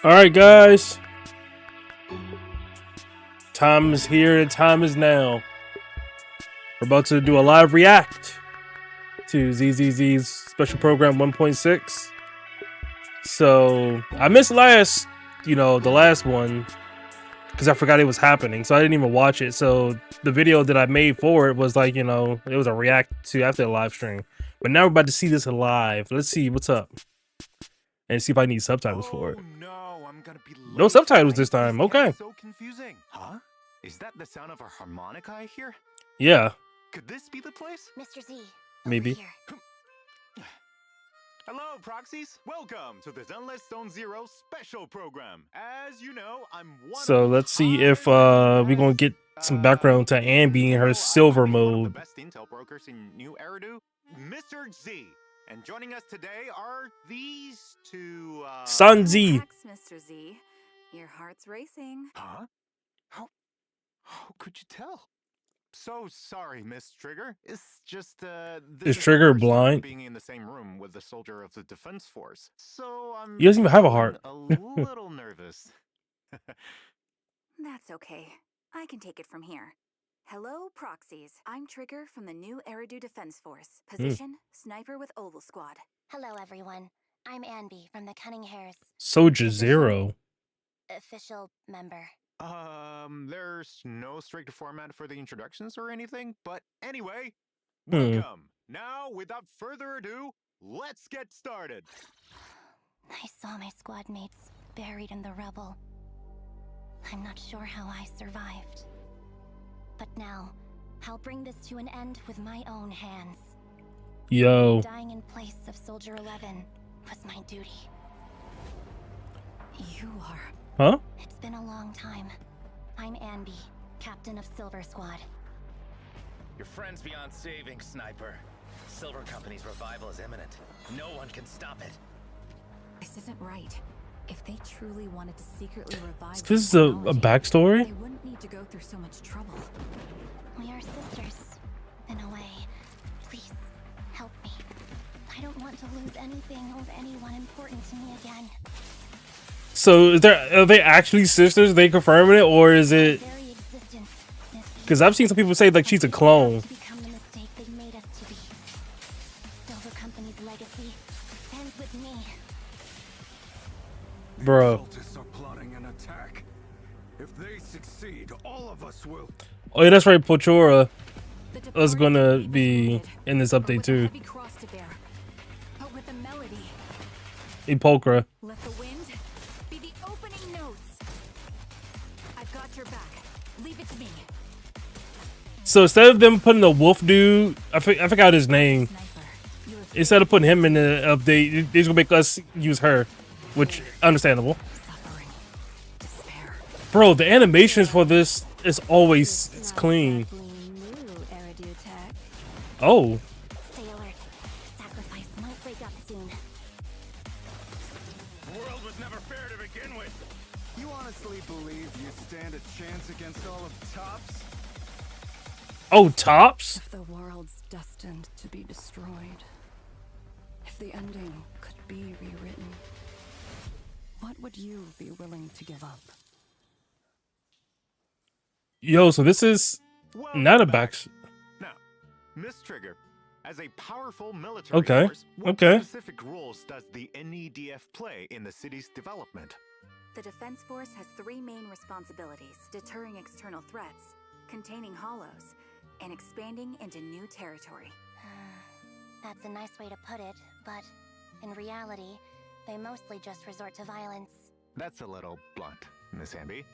All right, guys. Time is here and time is now. We're about to do a live react to ZZZ's special program 1.6. So I missed the last one because I forgot it was happening. So I didn't even watch it. So the video that I made for it was like, it was a react to after the live stream. But now we're about to see this live. Let's see what's up. And see if I need subtitles for it. No, I'm gonna be late. No subtitles this time. Okay. So confusing. Huh? Is that the sound of a harmonica I hear? Yeah. Could this be the place? Mr. Z, Maybe. here. Hello, proxies. Welcome to the Unless Zone Zero special program. As you know, I'm one. So let's see if we're gonna get some background to Anby in her silver mode. The best intel brokers in New Eridu, Mr. Z. And joining us today are these two. Sun Z. Relax, Mr. Z. Your heart's racing. Huh? How could you tell? So sorry, Miss Trigger. It's just Is Trigger blind? Being in the same room with the soldier of the defense force. So I'm. He doesn't even have a heart. A little nervous. That's okay. I can take it from here. Hello, proxies. I'm Trigger from the New Eridu Defense Force. Position, Sniper with Oval Squad. Hello, everyone. I'm Anby from the Cunning Hares. Soldier Zero. Official member. There's no strict format for the introductions or anything, but anyway, welcome. Now, without further ado, let's get started. I saw my squad mates buried in the rubble. I'm not sure how I survived. But now, I'll bring this to an end with my own hands. Yo. Dying in place of Soldier 11 was my duty. You are... Huh? It's been a long time. I'm Anby, captain of Silver Squad. Your friend's beyond saving, Sniper. Silver Company's revival is imminent. No one can stop it. This isn't right. If they truly wanted to secretly revive... This is a backstory? They wouldn't need to go through so much trouble. We are sisters, in a way. Please, help me. I don't want to lose anything or anyone important to me again. So are they actually sisters? They confirming it, or is it? Because I've seen some people say like she's a clone. Become the mistake they made us to be. Silver Company's legacy ends with me. Bro. Are plotting an attack. If they succeed, all of us will. Oh yeah, that's right. Pochora is gonna be in this update too. Epulchra. Let the wind be the opening notes. I've got your back. Leave it to me. So instead of them putting the wolf dude, I forgot his name. Instead of putting him in the update, they're gonna make us use her, which understandable. Bro, the animations for this is always clean. Oh. Stay alert. Sacrifice might break up soon. The world was never fair to begin with. You honestly believe you stand a chance against all of Tops? Oh, Tops? If the world's destined to be destroyed, if the ending could be rewritten, what would you be willing to give up? Yo, so this is not a back. Now, Miss Trigger, as a powerful military force, what specific roles does the NEDF play in the city's development? The Defense Force has three main responsibilities: deterring external threats, containing hollows, and expanding into new territory. That's a nice way to put it, but in reality, they mostly just resort to violence. That's a little blunt, Miss Anby.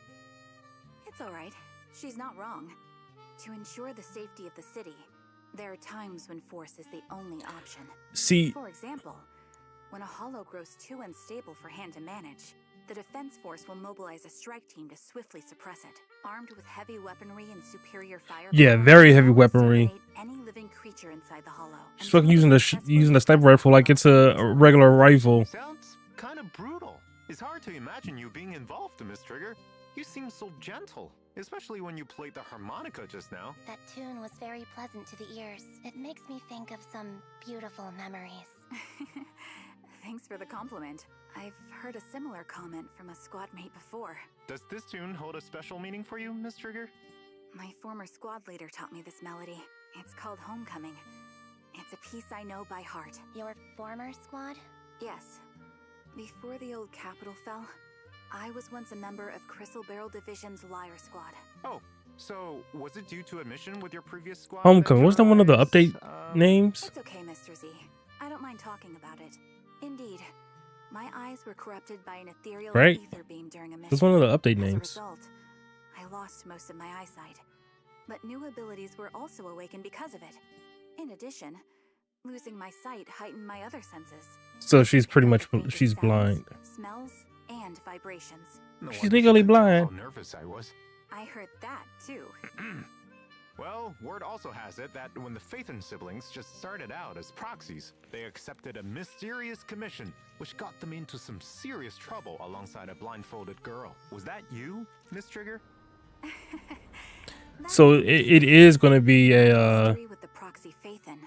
It's all right. She's not wrong. To ensure the safety of the city, there are times when force is the only option. See, for example, when a hollow grows too unstable for hand to manage, the Defense Force will mobilize a strike team to swiftly suppress it. Armed with heavy weaponry and superior fire, yeah, very heavy weaponry. Any living creature inside the hollow. She's fucking using the sniper rifle like it's a regular rifle. Sounds kind of brutal. It's hard to imagine you being involved, Miss Trigger. You seem so gentle, especially when you played the harmonica just now. That tune was very pleasant to the ears. It makes me think of some beautiful memories. Thanks for the compliment. I've heard a similar comment from a squad mate before. Does this tune hold a special meaning for you, Miss Trigger? My former squad leader taught me this melody. It's called Homecoming. It's a piece I know by heart. Your former squad? Yes. Before the old capital fell, I was once a member of Crystal Barrel Division's Liar Squad. Oh, so was it due to a mission with your previous squad? Homecoming. Wasn't that one of the update names? It's okay, Mr. Z. I don't mind talking about it. Indeed, my eyes were corrupted by an ethereal Right. ether beam during a mission. That's one of the update As a names. result, I lost most of my eyesight. But new abilities were also awakened because of it. In addition, losing my sight heightened my other senses. So she's pretty much Faintest she's sounds, blind. Smells, and vibrations. No She's wonder legally she could tell blind. How nervous I was. I heard that, too. Well, word also has it that when the Phaethon siblings just started out as proxies, they accepted a mysterious commission, which got them into some serious trouble alongside a blindfolded girl. Was that you, Miss Trigger? So it is going to be a History with the proxy Phaethon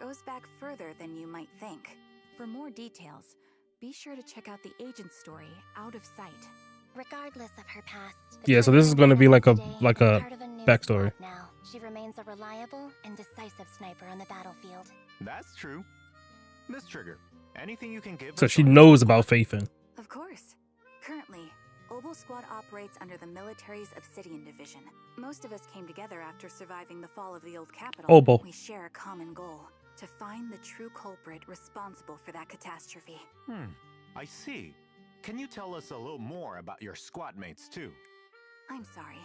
goes back further than you might think. For more details, be sure to check out the agent story, Out of Sight. Regardless of her past. the Yeah, so this is Trigger gonna be like a- today like is a part of new backstory. squad Now, she remains a reliable and decisive sniper on the battlefield. That's true. Miss Trigger, anything you can give so us she on- knows about Phaethon. Of course. Currently, Obel Squad operates under the military's Obsidian Division. Most of us came together after surviving the fall of the old capital. Obel. We share a common goal, to find the true culprit responsible for that catastrophe. I see. Can you tell us a little more about your squad mates too? I'm sorry,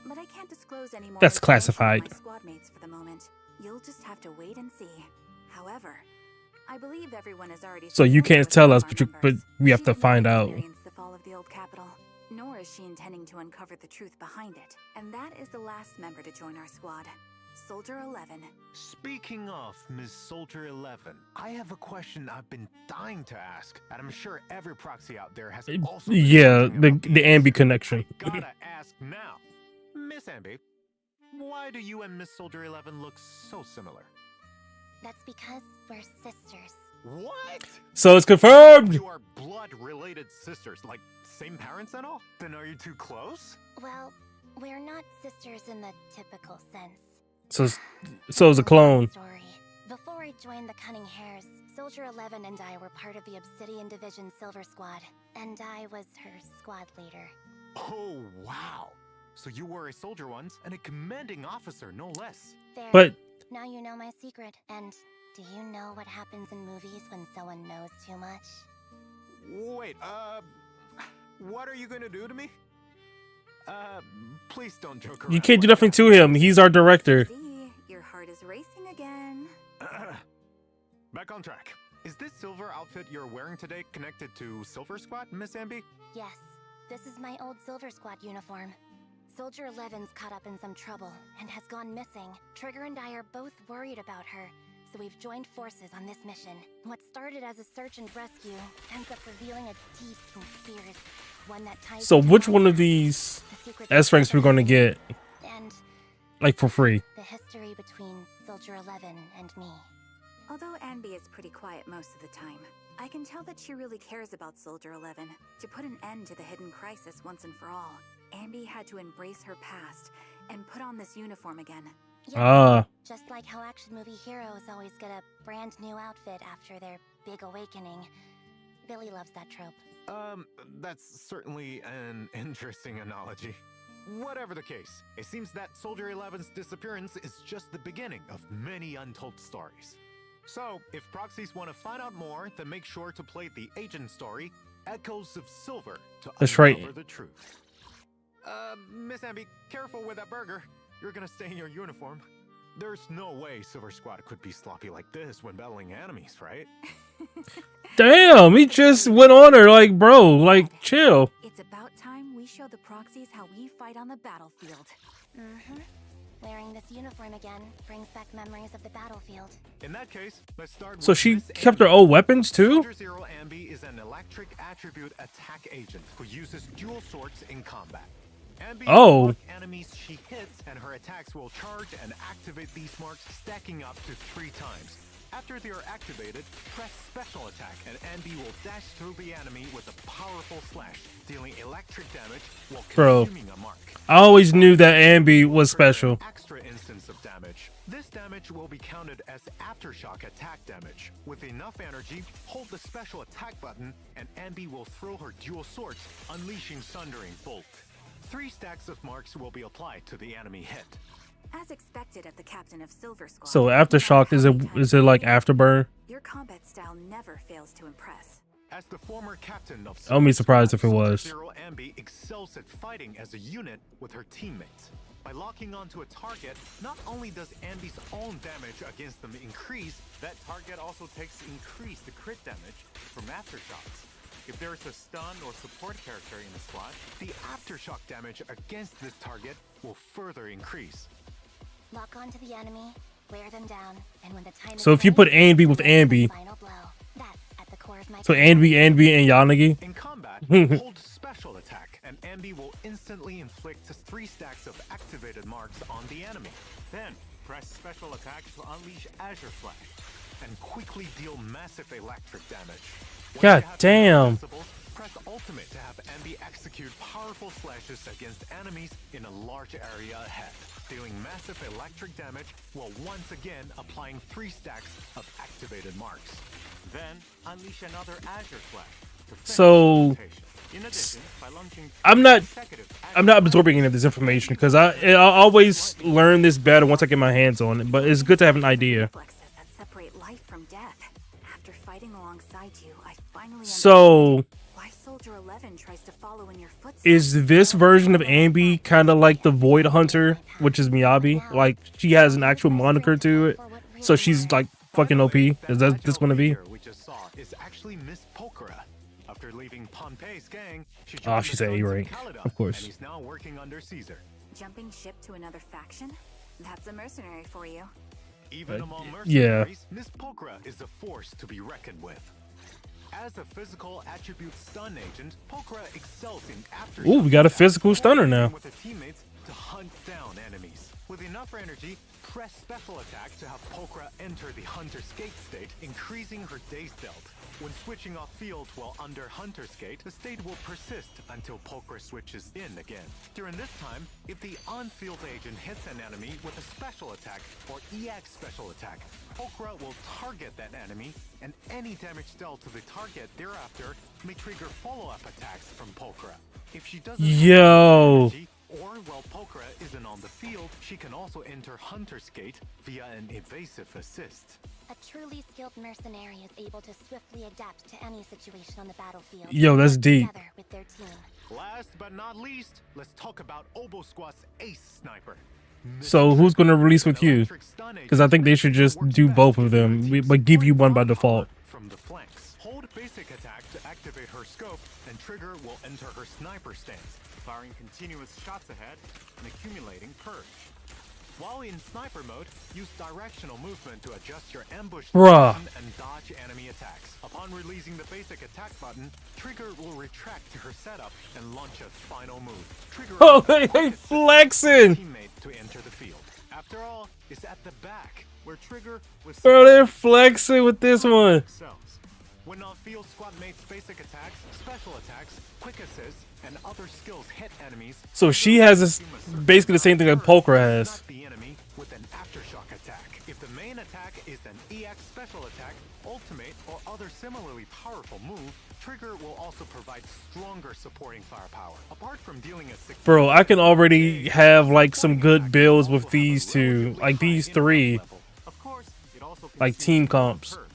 but I can't disclose any more That's information on classified. my squad mates for the moment. You'll just have to wait and see. However, I believe everyone is already So you familiar can't with tell some us, of our but members. we have She to did not find out. experience the fall of the old capital, nor is she intending to uncover the truth behind it. And that is the last member to join our squad, Soldier 11. Speaking of Miss Soldier 11, I have a question I've been dying to ask, and I'm sure every proxy out there has also been Yeah, wondering the about the Anby connection. I gotta ask now. Miss Anby, why do you and Miss Soldier 11 look so similar? That's because we're sisters. What? So it's confirmed. You are blood-related sisters, like same parents and all? Then are you too close? Well, we're not sisters in the typical sense. So it's a clone. Story. Before I joined the Cunning Hares, Soldier 11 and I were part of the Obsidian Division Silver Squad, and I was her squad leader. Oh, wow. So you were a soldier once and a commanding officer, no less. There. But Now you know my secret. And do you know what happens in movies when someone knows too much? Wait, what are you gonna do to me? Please don't joke around. you can't do nothing to him. He's our director. See, your heart is racing again. Back on track. Is this silver outfit you're wearing today connected to Silver Squad, Miss Anby? Yes, this is my old Silver Squad uniform. Soldier 11's caught up in some trouble and has gone missing. Trigger and I are both worried about her, so we've joined forces on this mission. What started as a search and rescue ends up revealing a deep conspiracy, one that ties So into which my one of past, these the secrets S ranks we're gonna get and like for free? the history between Soldier 11 and me. Although Anby is pretty quiet most of the time, I can tell that she really cares about Soldier 11. To put an end to the hidden crisis once and for all, Anby had to embrace her past and put on this uniform again. Ah. Just like how action movie heroes always get a brand new outfit after their big awakening. Billy loves that trope. That's certainly an interesting analogy. Whatever the case, it seems that Soldier 11's disappearance is just the beginning of many untold stories. So, if proxies want to find out more, then make sure to play the agent story, Echoes of Silver, to That's uncover right. the truth. Miss Anby, careful with that burger. You're gonna stay in your uniform. There's no way Silver Squad could be sloppy like this when battling enemies, right? Damn, he just went on her like, bro, like chill. It's about time we show the proxies how we fight on the battlefield. Wearing this uniform again brings back memories of the battlefield. In that case, let's start So with she Miss kept her Anby. old weapons too? Soldier Zero Anby is an electric attribute attack agent who uses dual swords in combat. Anby Oh. will mark enemies she hits, and her attacks will charge and activate these marks, stacking up to 3 times. After they are activated, press special attack and Anby will dash through the enemy with a powerful slash, dealing electric damage while Bro. consuming a mark. I always knew that Anby was special. Extra instance of damage. This damage will be counted as aftershock attack damage. With enough energy, hold the special attack button and Anby will throw her dual swords, unleashing Sundering Bolt. 3 stacks of marks will be applied to the enemy hit. As expected of the captain of Silver Squad. So aftershock is it like afterburn? Your combat style never fails to impress. As the former captain of I wouldn't be surprised if it was. Zero Anby excels at fighting as a unit with her teammates. By locking onto a target, not only does Anby's own damage against them increase, that target also takes increased crit damage from aftershocks. If there is a stun or support character in the squad, the aftershock damage against this target will further increase. Lock onto the enemy, wear them down, and when the time So if you put Anby with Anby, final blow. That's at the core of my so Anby, and Yanagi. In combat, hold special attack, and Anby will instantly inflict 3 stacks of activated marks on the enemy. Then, press special attack to unleash Azure Flash, and quickly deal massive electric damage. Once God you have damn. invincible, press ultimate to have Anby execute powerful slashes against enemies in a large area ahead, dealing massive electric damage while once again applying 3 stacks of activated marks. Then, unleash another Azure Flash to finish So- the rotation. In addition, by launching I'm not consecutive absorbing any of this information because I always learn this better once I get my hands on it. But it's good to have an idea. Reflexes that separate life from death. After fighting alongside you, I finally So understand why Soldier 11 tries to follow in your footsteps. is this version of Anby kind of like the Void Hunter, which is Miyabi? Like she has an actual moniker to it, so she's like fucking OP. Is that this gonna be? we just saw is actually Miss Pokora. After leaving Pompey's gang, she Oh, joined she's the an A Guns rank, Caledon, of course. and is now working under Caesar. Jumping ship to another faction? That's a mercenary for you. Even among yeah. mercenaries, Miss Pokora is a force to be reckoned with. As a physical attribute stun agent, Pokora excels in aftershock. Ooh, we got a attacks, physical stunner now. working with her teammates to hunt down enemies. With enough energy, press special attack to have Pokora enter the Hunter's Gate state, increasing her day's dealt. When switching off field while under Hunter's Gate, the state will persist until Pokora switches in again. During this time, if the on-field agent hits an enemy with a special attack or EX special attack, Pokora will target that enemy, and any damage dealt to the target thereafter may trigger follow-up attacks from Pokora. If she doesn't have Yo. energy, or while Pokora isn't on the field, she can also enter Hunter's Gate via an evasive assist. A truly skilled mercenary is able to swiftly adapt to any situation on the battlefield. Yo, that's and work deep. together with their team. Last but not least, let's talk about Obo Squad's ace sniper. So who's gonna release with you? Because I think they should just do both of them, but give you one by default. From the flanks. Hold basic attack to activate her scope, and Trigger will enter her sniper stance, firing continuous shots ahead and accumulating purge. While in sniper mode, use directional movement to adjust your ambush Bruh. position and dodge enemy attacks. Upon releasing the basic attack button, Trigger will retract to her setup and launch a final move. Trigger Oh, hey, flexing! teammate to enter the field. After all, it's at the back where Trigger was Bro, they're flexing with this one. themselves. When on-field squad mates basic attacks, special attacks, quick assists, and other skills hit enemies. So she has this basically the same thing that Pokora has. Not the enemy with an aftershock attack. If the main attack is an EX special attack, ultimate, or other similarly powerful move, Trigger will also provide stronger supporting firepower. Apart from dealing a significant Bro, I can already have like some good builds with these two, like these three, level. Of course, it also like consumes team more comps. purge.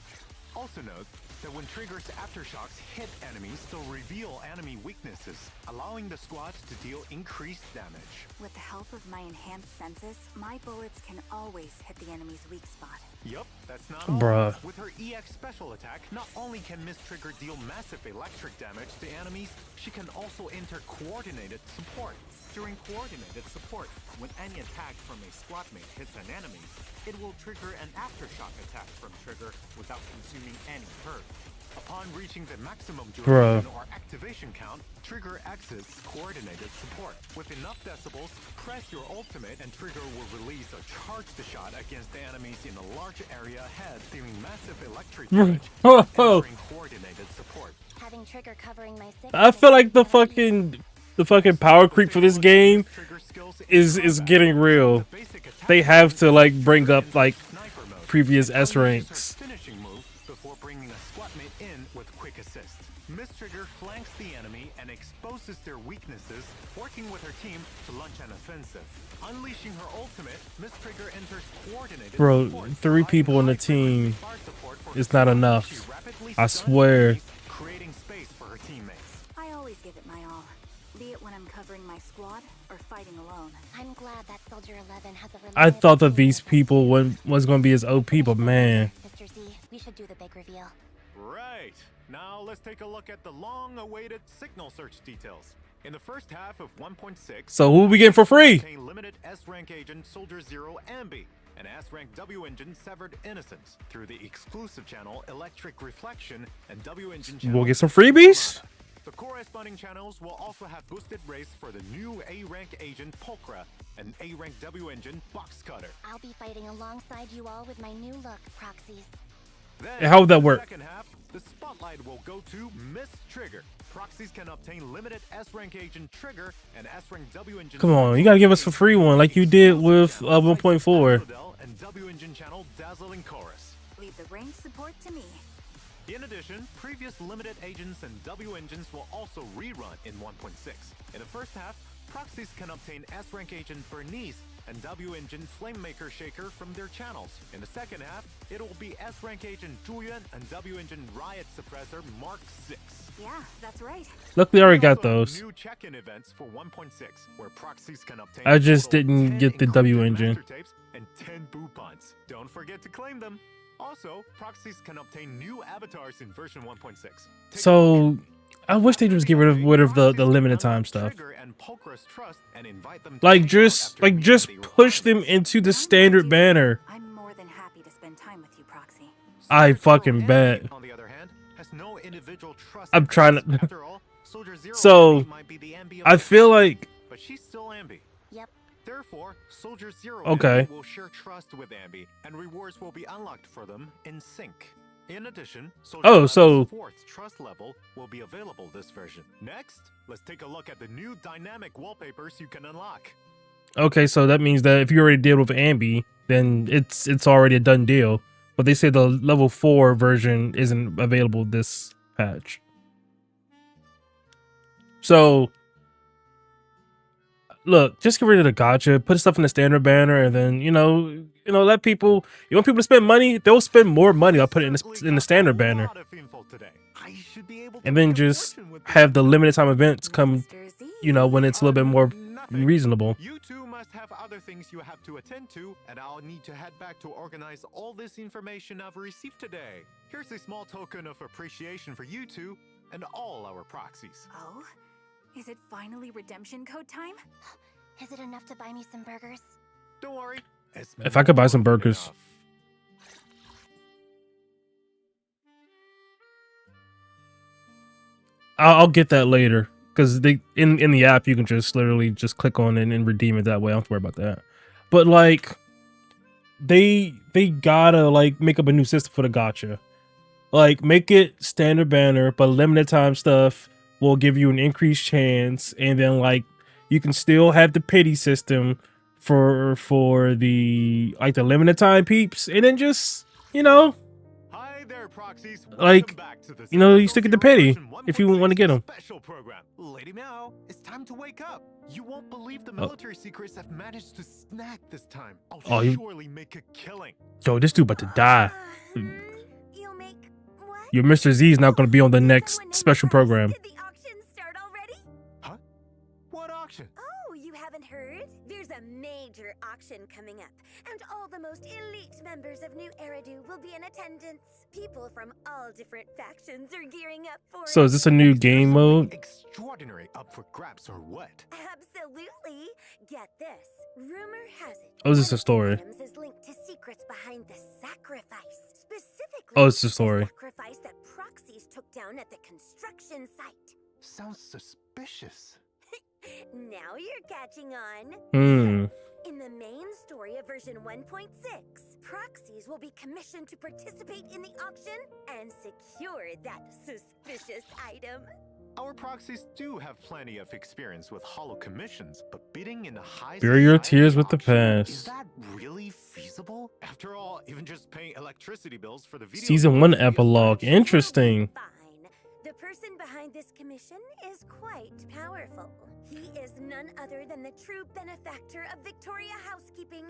Also note that when Trigger's aftershocks hit enemies, they'll reveal enemy weaknesses, allowing the squads to deal increased damage. With the help of my enhanced senses, my bullets can always hit the enemy's weak spot. Yup, that's not all. Bruh. With her EX special attack, not only can Miss Trigger deal massive electric damage to enemies, she can also enter coordinated support. During coordinated support, when any attack from a squad mate hits an enemy, it will trigger an aftershock attack from Trigger without consuming any purge. Upon reaching the maximum duration or activation activation count, Trigger exits coordinated support. With enough decibels, press your ultimate and Trigger will release a charged shot against the enemies in a large area ahead, dealing massive electric damage, entering coordinated support. Having Trigger covering my six I feel like the fucking power creep for this game is getting real. They have to like bring up like previous S ranks. Finishing move before bringing a squad mate in with quick assist. Miss Trigger flanks the enemy and exposes their weaknesses, working with her team to launch an offensive. Unleashing her ultimate, Miss Trigger enters coordinated Bro, support, 3 people in the team is not enough. I swear. creating space for her teammates. I always give it my all, be it when I'm covering my squad or fighting alone. I'm glad that Soldier 11 has a I thought that these people was going to be as OP, but man. Mr. Z, we should do the big reveal. Right. Now let's take a look at the long-awaited signal search details. In the first half of 1.6, So who we getting for free? contain limited S-rank agent Soldier Zero Anby and S-rank W engine Severed Innocence through the exclusive channel Electric Reflection and W engine channel. We'll get some freebies. The corresponding channels will also have boosted race for the new A-rank agent Pulcra and A-rank W engine Box Cutter. I'll be fighting alongside you all with my new look, Proxies. Then, How would that in the work? Second half, the spotlight will go to Miss Trigger. Proxies can obtain limited S-rank agent Trigger and S-rank W engine. Come on, you gotta give us for free one like you did with 1.4. And W engine channel Dazzling Chorus. Leave the range support to me. In addition, previous limited agents and W engines will also rerun in 1.6. In the first half, Proxies can obtain S-rank agent Bernice and W engine Flamemaker Shaker from their channels. In the second half, it will be S-rank agent Zhuyuan and W engine Riot Suppressor Mark 6. Yeah, that's right. Luckily, I already got Also have those. New check-in events for 1.6, where Proxies can obtain I just a total of didn't 10 get the W encrypted engine. master tapes and 10 boopons. Don't forget to claim them. Also, Proxies can obtain new avatars in version 1.6. Take a So look. I wish they just get rid of the Proxies limited can time unlock stuff. Trigger and Pulcra's trust and invite them to Like hang out just after meeting the push them requirements. into the standard banner. I'm more than happy to spend time with you, Proxy. I Soldier fucking Zero bet. Anby, on the other hand, has no individual trust I'm in trying to- Proxies. After all, Soldier Zero So, Anby might be the Anby of I the feel squad, like but she's still Anby. Yep. Therefore, Soldier Zero Okay. Anby will share trust with Anby, and rewards will be unlocked for them in sync. In addition, Soldier Oh, 11's so- fourth trust level will be available this version. Next, let's take a look at the new dynamic wallpapers you can unlock. okay, so that means that if you already did with Anby, then it's already a done deal. But they say the level 4 version isn't available this patch. So look, just get rid of the gotcha, put stuff in the standard banner, and then let people. You want people to spend money, they'll spend more money. I'll put it in the standard banner, and then just have the limited time events come. Mr. Z. When it's a little bit more Nothing. reasonable. You two must have other things you have to attend to, and I'll need to head back to organize all this information I've received today. Here's a small token of appreciation for you two and all our proxies. Oh? Is it finally redemption code time? Is it enough to buy me some burgers? Don't worry. it's If I could buy more some than burgers. enough. I'll get that later because in the app you can just literally just click on it and redeem it that way. I don't have to worry about that. But like they gotta like make up a new system for the gotcha. Like make it standard banner, but limited time stuff will give you an increased chance, and then like you can still have the pity system for the the limited time peeps, and then just Hi there, proxies. Like, Welcome back to the you stick it to pity version if you want to get them. Special program. Lady Meow, it's time to wake up. You won't believe the Oh. military secrets I've managed to snag this time. I'll Oh, you- surely make a killing. Yo, this dude about to die. You'll make what? Your Mr. Z is not going to be on the next special program. Did the auction start already? Huh? What auction? Oh, you haven't heard? There's a major auction coming up, and all the most elite members of New Eridu will be in attendance. People from all different factions are gearing up for So it. is this a new game mode? Extraordinary up for grabs or what? Absolutely. Get this. Rumor has it. Oh, is this one a of the story? items is linked to secrets behind the sacrifice. Specifically, Oh, it's a the story. sacrifice that proxies took down at the construction site. sounds suspicious. Now you're catching on. Hmm. In the main story of version 1.6, proxies will be commissioned to participate in the auction and secure that suspicious item. Our proxies do have plenty of experience with hollow commissions, but bidding in a high Bury your society tears with the auction, past. Is that really feasible? After all, even just paying electricity bills for the video Season 1 game feels epilogue. like- Interesting. Fine. The person behind this commission is quite powerful. He is none other than the true benefactor of Victoria Housekeeping,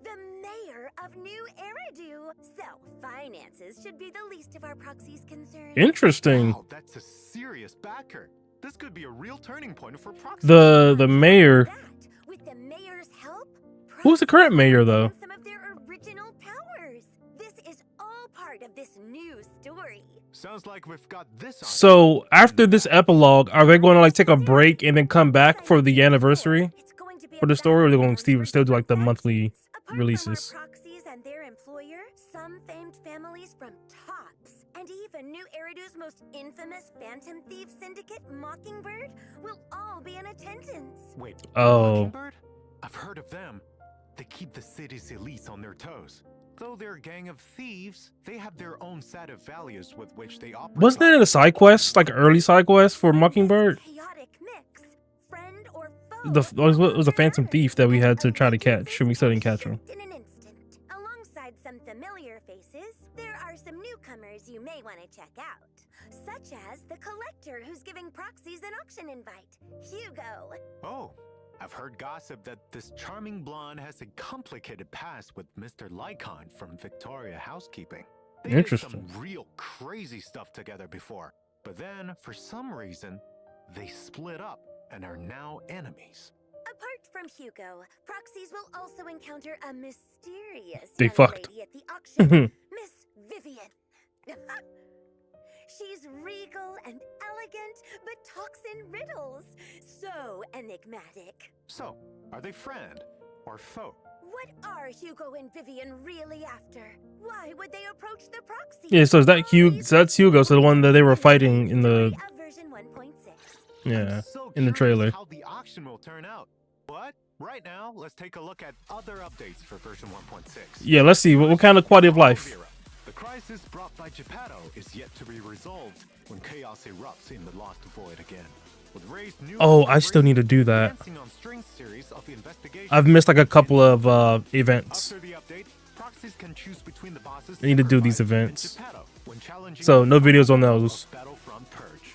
the mayor of New Eridu. So, finances should be the least of our proxies' concerns. Interesting. Wow, that's a serious backer. This could be a real turning point for proxies. The mayor. That, with the mayor's help, Who's the current mayor, though? some of their original powers. This is all part of this new story. Sounds like we've got this on. So after this epilogue, are they going to like take a break and then come back for the anniversary It's going to be for the story, or are they going to battleground still for do like the some monthly factions. Apart releases? From our proxies and their employer, some famed families from Tops, and even New Eridu's most infamous phantom thief syndicate, Mockingbird, will all be in attendance. Wait, Oh. Mockingbird? I've heard of them. They keep the city's elites on their toes. Though they're a gang of thieves, they have their own set of values with which they operate. Wasn't that in a side quest, like an early side quest for Mockingbird? Chaotic mix, friend or foe, It was a phantom thief that we had to try to catch, and we still didn't catch him. in an instant. Alongside some familiar faces, there are some newcomers you may want to check out, such as the collector who's giving proxies an auction invite, Hugo. Oh, I've heard gossip that this charming blonde has a complicated past with Mr. Lycon from Victoria Housekeeping. They Interesting. did some real crazy stuff together before, but then, for some reason, they split up and are now enemies. Apart from Hugo, proxies will also encounter a mysterious They young fucked. lady at the auction, Miss Vivian. She's regal and elegant, but talks in riddles. So enigmatic. So, are they friend or foe? What are Hugo and Vivian really after? Why would they approach the proxy? Yeah, so is that Hugo? So that's Hugo. So the one that they were fighting in the Version 1.6. yeah I'm so in the curious trailer. How the auction will turn out. But right now, let's take a look at other updates for version 1.6. Yeah, let's see what kind of quality of life. The crisis brought by Geppetto is yet to be resolved when chaos erupts in the Lost Void again. With raised new Oh, I still need to do that. Dancing on Strings series of investigations. I've missed like a couple of events. After the update, proxies can choose between the bosses I need to do these Sacrifice and events. Geppetto when challenging So no the videos on final those. of Battlefront Purge.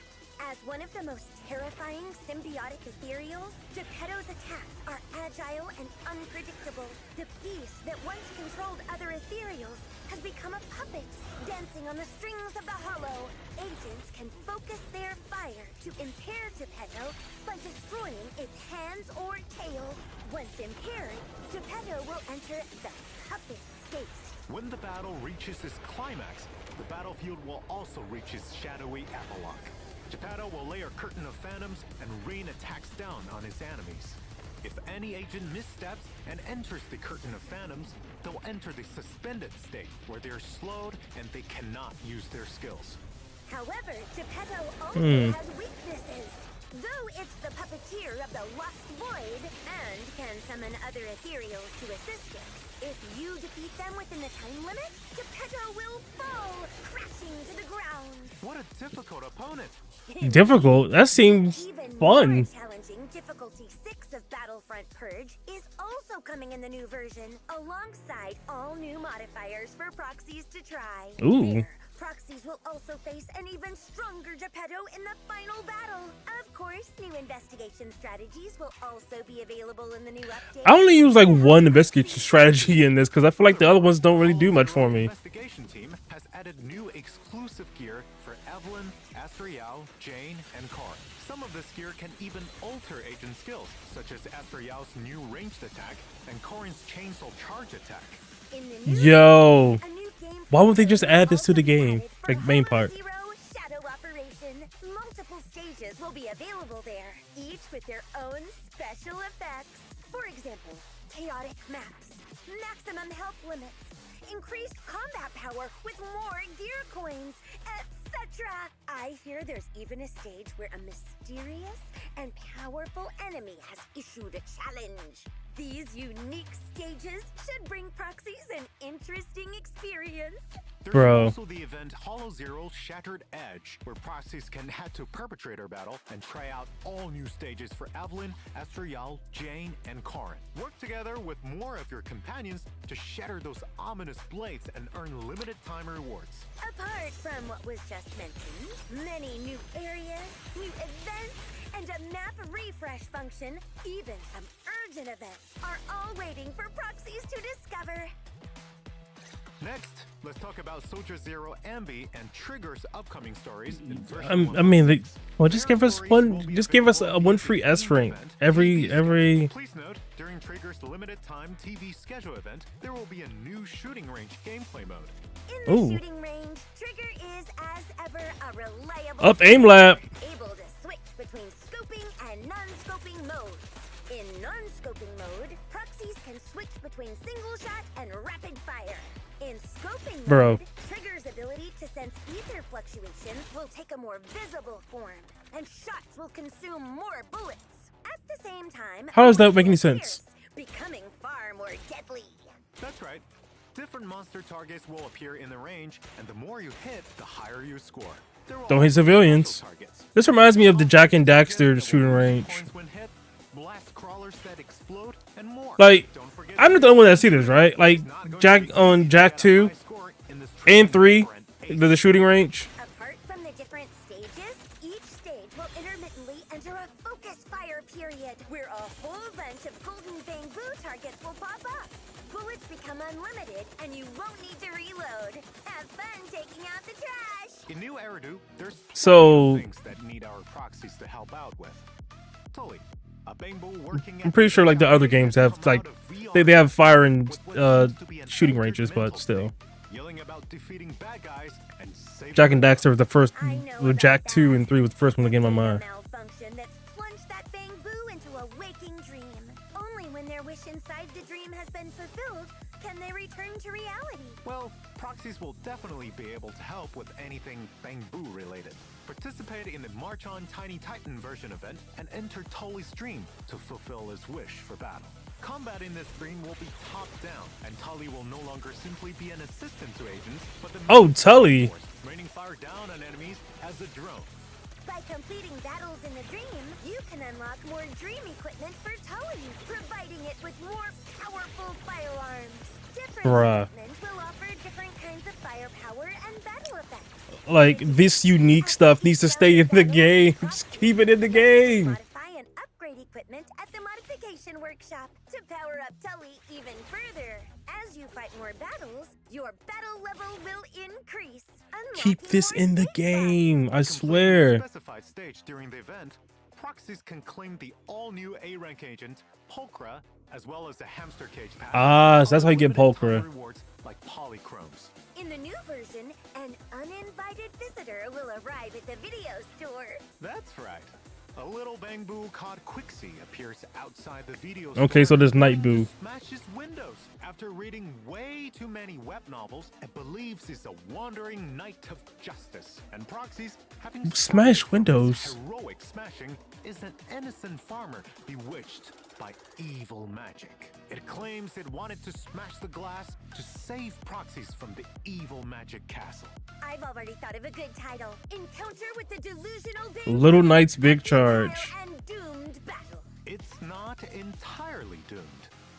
As one of the most terrifying symbiotic ethereals, Geppetto's attacks are agile and unpredictable. The beast that once controlled other ethereals has become a puppet, dancing on the strings of the hollow. Agents can focus their fire to impair Geppetto by destroying its hands or tail. Once impaired, Geppetto will enter the puppet state. When the battle reaches its climax, the battlefield will also reach its shadowy epilogue. Geppetto will lay a curtain of phantoms and rain attacks down on his enemies. If any agent missteps and enters the curtain of phantoms, they'll enter the suspended state, where they're slowed and they cannot use their skills. However, Geppetto also has weaknesses. Though it's the puppeteer of the Lost Void and can summon other ethereals to assist it, if you defeat them within the time limit, Geppetto will fall, crashing to the ground. What a difficult opponent! Difficult? That seems Even fun. more challenging difficulty 6 of Battlefront Purge is also coming in the new version, alongside all new modifiers for proxies to try. Ooh. There, proxies will also face an even stronger Geppetto in the final battle. Of course, new investigation strategies will also be available in the new update. I only use like one investigation strategy in this because I feel like the other ones don't really do much for me. Investigation team has added new exclusive gear for Evelyn, Asriel, Jane, and Corin. Some of this gear can even alter agent skills, such as Asriel's new ranged attack and Corin's chainsaw charge attack. In the new Yo, a new game why would they just feature add this to the also game, added for like main Horror part? Zero Shadow Operation. Multiple stages will be available there, each with their own special effects. For example, chaotic maps, maximum health limits, increased combat power with more gear coins, etc. Cleopatra! I hear there's even a stage where a mysterious and powerful enemy has issued a challenge. These unique stages should bring proxies an interesting experience. There's Bro. also the event Hollow Zero's Shattered Edge, where proxies can head to Perpetrator Battle and try out all new stages for Evelyn, Estrella, Jane, and Karin. Work together with more of your companions to shatter those ominous blades and earn limited time rewards. Apart from what was just mentioned, many new areas, new events, and a map refresh function, even some urgent events, are all waiting for proxies to discover. Next, let's talk about Soldier Zero Anby and Trigger's upcoming stories. In I mean, well, just give us one. Just give us a one free S rank every. Please note, during Trigger's limited time TV schedule event, there will be a new shooting range gameplay mode. In the Ooh. shooting range, Trigger is, as ever, a reliable Up aim lab. able to switch between scoping and non-scoping modes. In non-scoping mode, proxies can switch between single shot and rapid fire. In scoping Bro. mode, Trigger's ability to sense ether fluctuations will take a more visible form, and shots will consume more bullets. At the same time, How does that make any more sense? fierce, becoming far more deadly. That's right. Different monster targets will appear in the range, and the more you hit, the higher you score. There will Don't hit also be civilians. special targets. This reminds me of the Jack and Daxter shooting range. Points when hit, blast crawlers that explode, and more. Like, Don't forget I'm not the only one that see this, right? Like, Jack on Jack 2 and 3, the shooting range. Apart from the different stages, each stage will intermittently enter a focus fire period, where a whole bunch of golden bamboo targets will pop up. Bullets become unlimited, and you won't need to reload. Have fun taking out the trash! In New Eridu, there's So- things that need our proxies to help out with. Tully, a bamboo working I'm pretty sure like the other games have like they have fire and shooting ranges, but still. Yelling about defeating bad guys and saving Jack and Daxter was the first. I know Well, about Jack that. 2 and 3 was the first one that came to my mind. Malfunction that's plunged that bamboo into a waking dream. Only when their wish inside the dream has been fulfilled can they return to reality. Well, proxies will definitely be able to help with anything bamboo related. Participate in the March On Tiny Titan version event and enter Tully's dream to fulfill his wish for battle. Combat in this stream will be top down, and Tully will no longer simply be an assistant to agents, but the Oh, main Tully. force, raining fire down on enemies as a drone. By completing battles in the dream, you can unlock more dream equipment for Tully, providing it with more powerful firearms. Different Bruh. equipment will offer different kinds of firepower and battle effects. Like, this unique stuff needs to stay in the game. Just keep it in the game. Modify and upgrade equipment at the modification workshop to power up Tully even further. As you fight more battles, your battle level will increase. Keep unlocking this more in the stage game. I Completing a swear. specified stage during the event, proxies can claim the all-new A-rank agent, Pulchra, as well as the hamster cage pass. Ah, so that's how you get Unlimited time Pulchra. rewards like polychromes. In the new version, an uninvited visitor will arrive at the video store. That's right. A little bamboo called Quixie appears outside the video Okay, so store there's and Night Boo. smashes windows after reading way too many web novels and believes he's a wandering knight of justice. And proxies having Smash suffered from his windows. heroic smashing is an innocent farmer bewitched by evil magic. It claims it wanted to smash the glass to save proxies from the evil magic castle. I've already thought of a good title. Encounter with the delusional Little Knight's Big Charge. and doomed battle. It's not entirely doomed.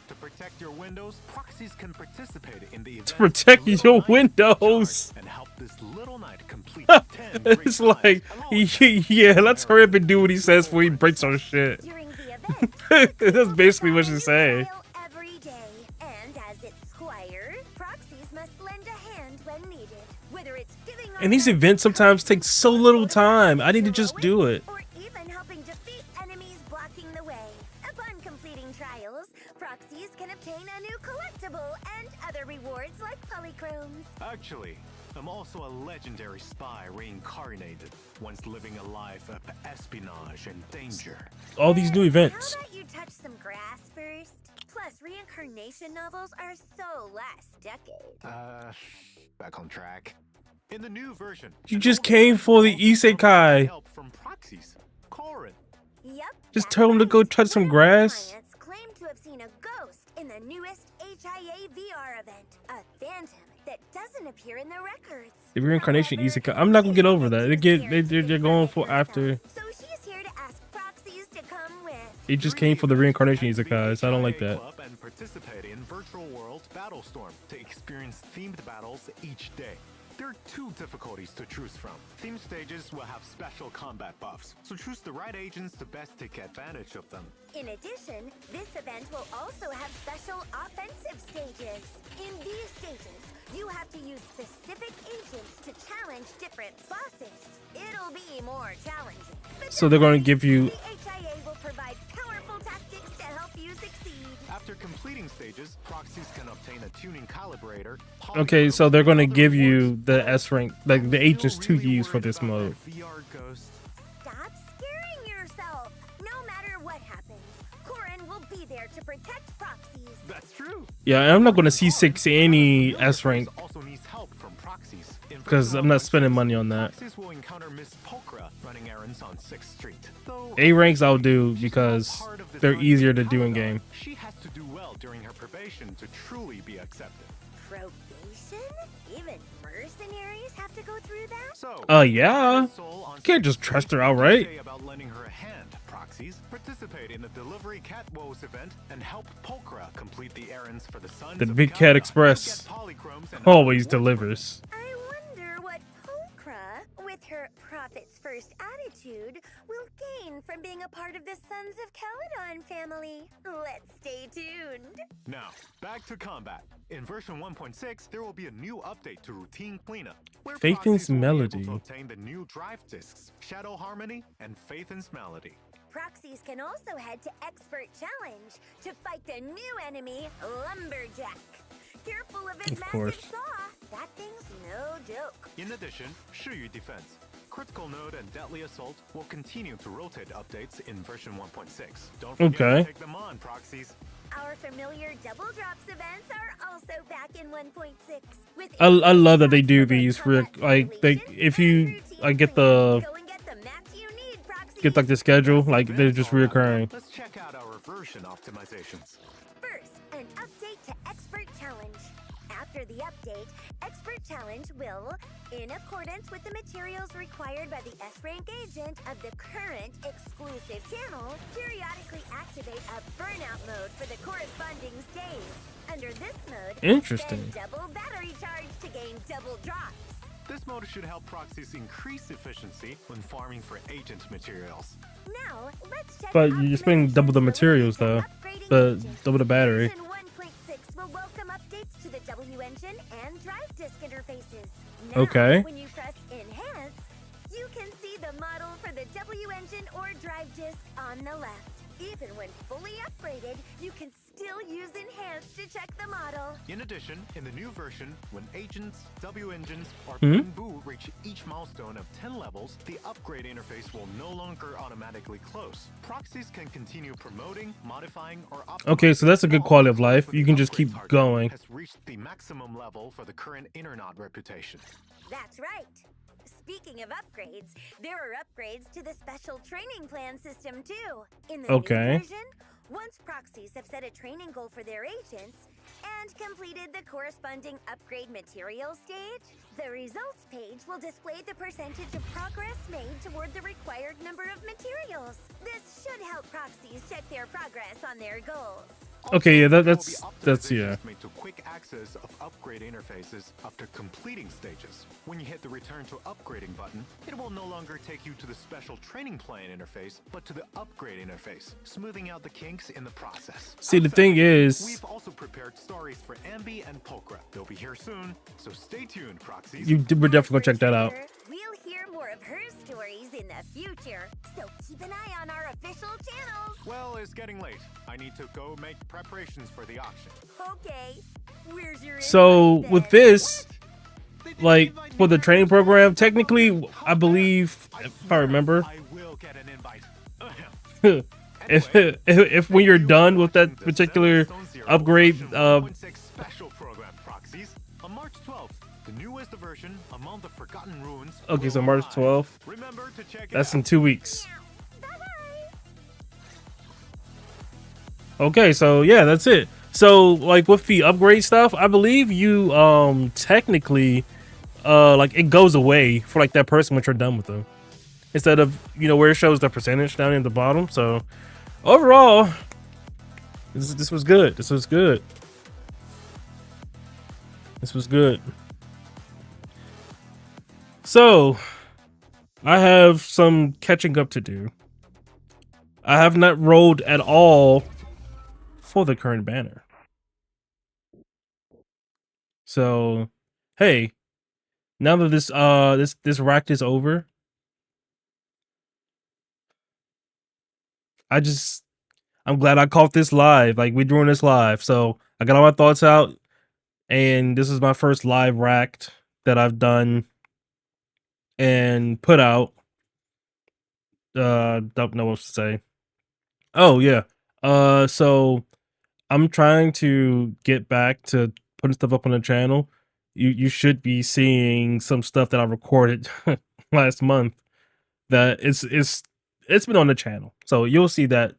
To protect your windows, proxies can participate in the event To protect Little your Knight windows. and help this little knight complete 10 great It's times, like, along with yeah, let's hurry up and do what he says before he breaks our shit. During the event, That's basically what you she's saying. every day, and as its squire, proxies must lend a hand when needed. Whether it's giving And these events sometimes take so little time. I need to just do it. or even helping defeat enemies blocking the way. Upon completing trials, proxies can obtain a new collectible and other rewards like polychromes. Actually, I'm also a legendary spy reincarnated, once living a life of espionage and danger. All these new events. How about you touch some grass first? Plus, reincarnation novels are so last decade. Back on track. In the new version, You just came for the isekai. help from proxies. Corin. Yep. Just that's tell him to go right. touch some One of our grass. clients claimed to have seen a ghost in the newest HIA VR event. A phantom that doesn't appear in the records. The reincarnation However, isekai. I'm not gonna get over she's that. too scared to They're confront going it for herself. after. So she's here to ask proxies to come with. He just came for the reincarnation isekais. I don't like that. Club and participate in Virtual World Battlestorm to experience themed battles each day. There are 2 difficulties to choose from. Theme stages will have special combat buffs, so choose the right agents to best take advantage of them. In addition, this event will also have special offensive stages. In these stages, you have to use specific agents to challenge different bosses. It'll be more challenging. But So they're going to give you. the HIA will provide powerful tactics to help you succeed. After completing stages, proxies can obtain a tuning calibrator. Okay, so they're going to give you the S rank, like the agents to use for this mode. VR ghost. Stop scaring yourself. No matter what happens, Corin will be there to protect proxies. That's true. Yeah, and I'm not going to C6 any S rank Also needs help from proxies. In because I'm not spending money on that. Proxies will encounter Miss Pokra running errands on 6th Street. Though A ranks I'll do she's because not part of this they're running easier to do calendar. in game. She has to do well during her probation to truly be accepted. Probation? Even mercenaries have to go through that? So, Yeah. Soul on You can't just 6th trust her Street outright. say about lending her a hand. Proxies participate in the Delivery Cat Woes event and help Pokra complete the errands for the Sons The of Big Cat Canada. Express Get polychromes and always other delivers. I wonder what Pokra, with her profits first attitude, will gain from being a part of the Sons of Caledon family. Let's stay tuned. Now, back to combat. In version 1.6, there will be a new update to routine cleanup, where Faithin's proxies will be able Melody. to obtain the new drive discs, Shadow Harmony, and Faithin's Melody. Proxies can also head to Expert Challenge to fight the new enemy, Lumberjack. Careful of his Of massive course. saw. That thing's no joke. In addition, Shuyu Defense, Critical Node, and Deadly Assault will continue to rotate updates in version 1.6. Don't forget Okay. to take them on, proxies. Our familiar double drops events are also back in 1.6. With I love that they do these for like they if you like get the Go and get the mats you need, proxies. get like the schedule like they're just reoccurring. Let's check out our version optimizations. First, an update to Expert Challenge. After the update, Expert Challenge will, in accordance with the materials required by the S-Rank agent of the current exclusive channel, periodically activate a burnout mode for the corresponding stage. Under this mode, Interesting. spend double battery charge to gain double drops. This mode should help proxies increase efficiency when farming for agent materials. Now, let's check But out you're spending double the materials though, double the battery. Version 1.6 will welcome updates to the W engine and drive disk interfaces. Now, Okay. when you press Enhance, you can see the model for the W engine or drive disk on the left. Even when fully upgraded, you can still use Enhance to check the model. In addition, in the new version, when agents, W engines, or Hmm? Bamboo reach each milestone of 10 levels, the upgrade interface will no longer automatically close. Proxies can continue promoting, modifying, or optimizing. Okay, so that's a good quality of life. until You the can just upgrade keep target going. Has reached the maximum level for the current Internet reputation. That's right. Speaking of upgrades, there are upgrades to the special training plan system too. In the Okay. new version, once proxies have set a training goal for their agents and completed the corresponding upgrade material stage, the results page will display the percentage of progress made toward the required number of materials. This should help proxies check their progress on their goals. Okay, yeah, Also, there will that's be yeah. optimizations made to quick access of upgrade interfaces after completing stages. When you hit the return to upgrading button, it will no longer take you to the special training plan interface, but to the upgrade interface, smoothing out the kinks in the process. See, the thing is, We've also prepared stories for Anby and Pokra. They'll be here soon, so stay tuned, proxies. we're definitely gonna check that out. We'll hear more of her stories in the future, so keep an eye on our official channels. Well, it's getting late. I need to go make preparations for the auction. Okay, where's your So invite with then? this, They didn't like invite for me the back training to the program, show. technically, I How believe, dare. if I remember, I will get an invite. if when you're done with that particular upgrade, special program proxies. On March 12th, the newest version, Among the Forgotten Ruins. Okay, will so March arrive. 12th. Remember to check it That's out. in 2 weeks. Okay, so yeah, that's it. So like with the upgrade stuff, I believe you technically like it goes away for like that person once you're done with them. Instead of, you know, where it shows the percentage down in the bottom. So overall, this was good. This was good. This was good. So I have some catching up to do. I have not rolled at all for the current banner. So hey, now that this rack is over, I'm glad I caught this live. Like, we're doing this live. So I got all my thoughts out, and this is my first live rack that I've done and put out. Don't know what to say. Oh yeah. So I'm trying to get back to putting stuff up on the channel. You should be seeing some stuff that I recorded last month that it's been on the channel. So you'll see that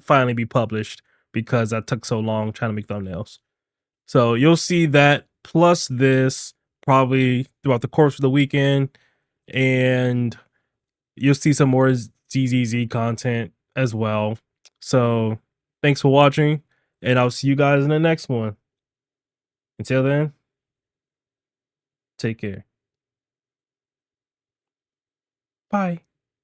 finally be published because I took so long trying to make thumbnails. So you'll see that plus this probably throughout the course of the weekend, and you'll see some more ZZZ content as well. So thanks for watching, and I'll see you guys in the next one. Until then, take care. Bye.